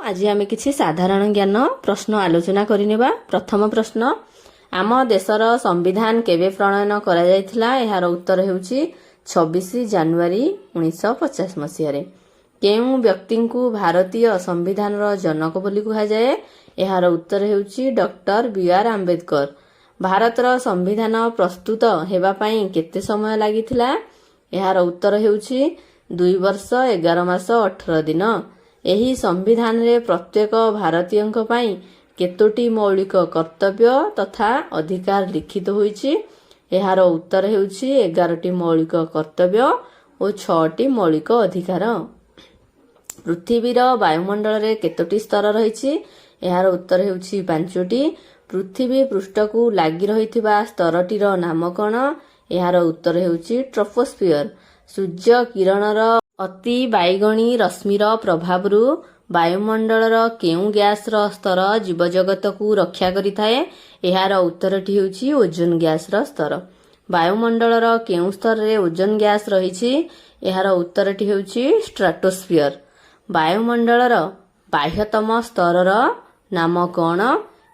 आज आम किसी साधारण ज्ञान प्रश्न आलोचना करनेबा। प्रथम प्रश्न, आम देशर संविधान केबे प्रणयन करा जायथिला? एहार उत्तर हेउची 26 जानुआरी 1950 मसीह। केउ व्यक्ति को भारतीय संविधान जनक बोली कहा जाए? एहार उत्तर हेउची डॉक्टर बी.आर. आंबेडकर। भारतर संविधान प्रस्तुत हेबा पई केते समय लागिथिला? एहार उत्तर हेउची 2 वर्ष 11 मास 18 दिन। एही संविधान रे प्रत्येक भारतीयଙ୍କ ପାଇଁ केतोटी मौलिक कर्तव्य तथा अधिकार लिखित होईछि? एहार उत्तर हेउछि 11टी मौलिक कर्तव्य और 6टी मौलिक अधिकार। पृथ्वीर वायुमंडल रे केतोटी स्तर रहिछि? एहार उत्तर हेउछि 5टी। पृथ्वी पृष्ठ को लागि रहिथिबा स्तरटीर नाम कोन? एहार उत्तर हेउछि ट्रोपोस्फियर। सूर्य किरणर अति बाइगणी रश्मिर प्रभावरु वायुमंडलर केउ गैसर स्तर जीवजगत को रक्षा करिथाए? एहार उत्तरटी हेउछि ओजोन गैसर स्तर। वायुमंडलर केउ स्तर रे ओजोन गैस रहिछि? एहार उत्तरटी हेउछि स्ट्राटोस्फियर। वायुमंडलर बाह्यतम स्तरर नाम कोन?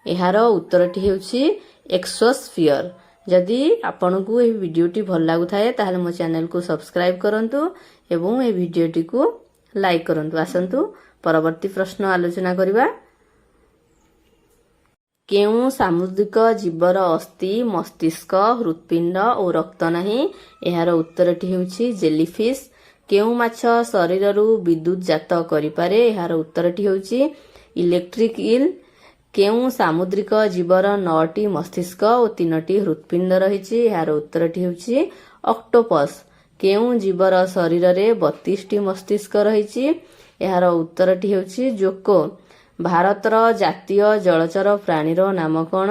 एहार उत्तरटी हेउछि एक्सोस्फियर। जदि आपनको ए वीडियोटी भल लागुथाए ताहले मो चैनल को सब्सक्राइब करंतु एवं ए वीडियोटी को लाइक करंतु। आसंतु परवर्ती प्रश्न आलोचना करिबा। केउ सामुद्रिक जीवर अस्थि, मस्तिष्क, हृत्पिंड और रक्त नाही? एहार उत्तरटी हेउछि जेलीफिश। केउ माछ शरीररु विद्युत जात करि पारे? एहार उत्तरटी हेउछि इलेक्ट्रिक ईल। केउ सामुद्रिक जीवर 9टी मस्तिष्क और 3टी हृत्पिंड रहिछि? एहार उत्तरटी हेउछि ऑक्टोपस। केउ जीवर शरीर रे 32टी मस्तिष्क रहिछि? एहार उत्तरटी हेउछि जोको। भारतर जातीय जलचर प्राणीर नाम कोन?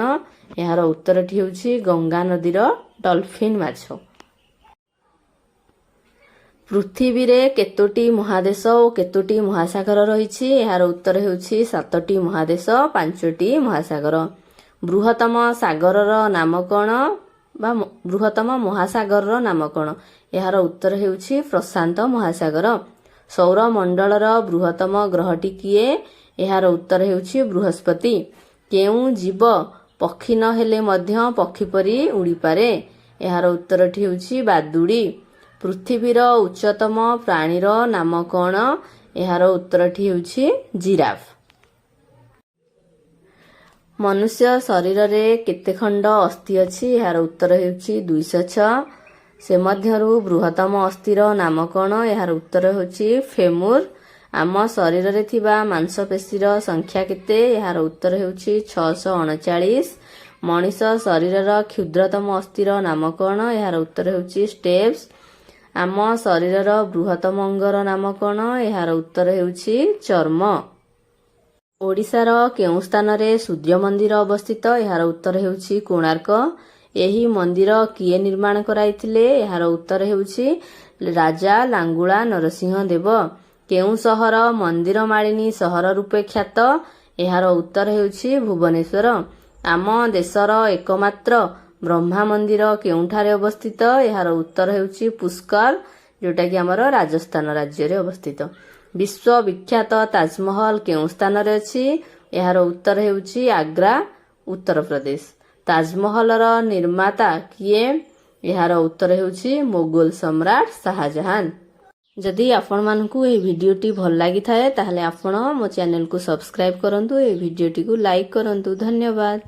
एहार उत्तरटी हेउछि गंगा नदीर डॉल्फिन माछ। पृथ्वी रे केतोटी महादेश और केतोटी महासागर रहिछि? एहार उत्तर हेउछि 7टी महादेश 5टी महासागर। बृहत्तम सागरर नाम कोन बा बृहत्तम महासागरर नाम कोन? एहार उत्तर हेउछि प्रशांत महासागर। सौर मंडलर बृहत्तम ग्रहटी किए? एहार उत्तर हेउछि बृहस्पति। केउ जीव पक्षी न हेले मध्य पक्षी परी उड़ी पारे? एहार उत्तरटी हेउछि बादुड़ी। पृथ्वीर उच्चतम प्राणीर नाम कोन? एहार उत्तरटी हेउछि जिराफ। मनुष्य शरीर रे केते खंड अस्थि अछि? एहार उत्तर हेउछि 206। से मध्यरु बृहत्तम अस्थिर नाम कोन? एहार उत्तर हेउछि फेमुर। आम शरीर रे थिबा मांसपेशीर संख्या केते? एहार उत्तर हेउछि 639। मनुष्य शरीरर क्षुद्रतम अस्थिर नाम कोन? एहार उत्तर हेउछि स्टेप्स। आम शरीरर बृहत्तम अंगर नाम कोन? एहार उत्तर हेउछि चर्म। ओडिशार केउ स्थान रे सूर्य मंदिर अवस्थित? एहार उत्तर हेउछि कोणार्क। एही मंदिर किए निर्माण कराइथिले? एहार उत्तर हेउछि राजा लांगुला नरसिंह देव। केउ सहर मंदिर मालिनी सहर रूपे ख्यात? एहार उत्तर हेउछि भुवनेश्वर। आम देशर एकमात्र ब्रह्मा मंदिर केउठारे अवस्थित? एहार उत्तर हेउछि पुष्कर, जोटा कि हमर राजस्थान राज्य रे अवस्थित। विश्व विख्यात ताजमहल केउ स्थान रे अछि? एहार उत्तर हेउछि आग्रा, उत्तर प्रदेश। ताजमहलर निर्माता किए? एहार उत्तर हेउछि मोगल सम्राट शाहजहान। जदि आपण मानकु ए वीडियोटी भल लागि थाए ताहले आपण मो चैनल को सब्सक्राइब करंतु, ए वीडियोटी को लाइक करंतु। धन्यवाद।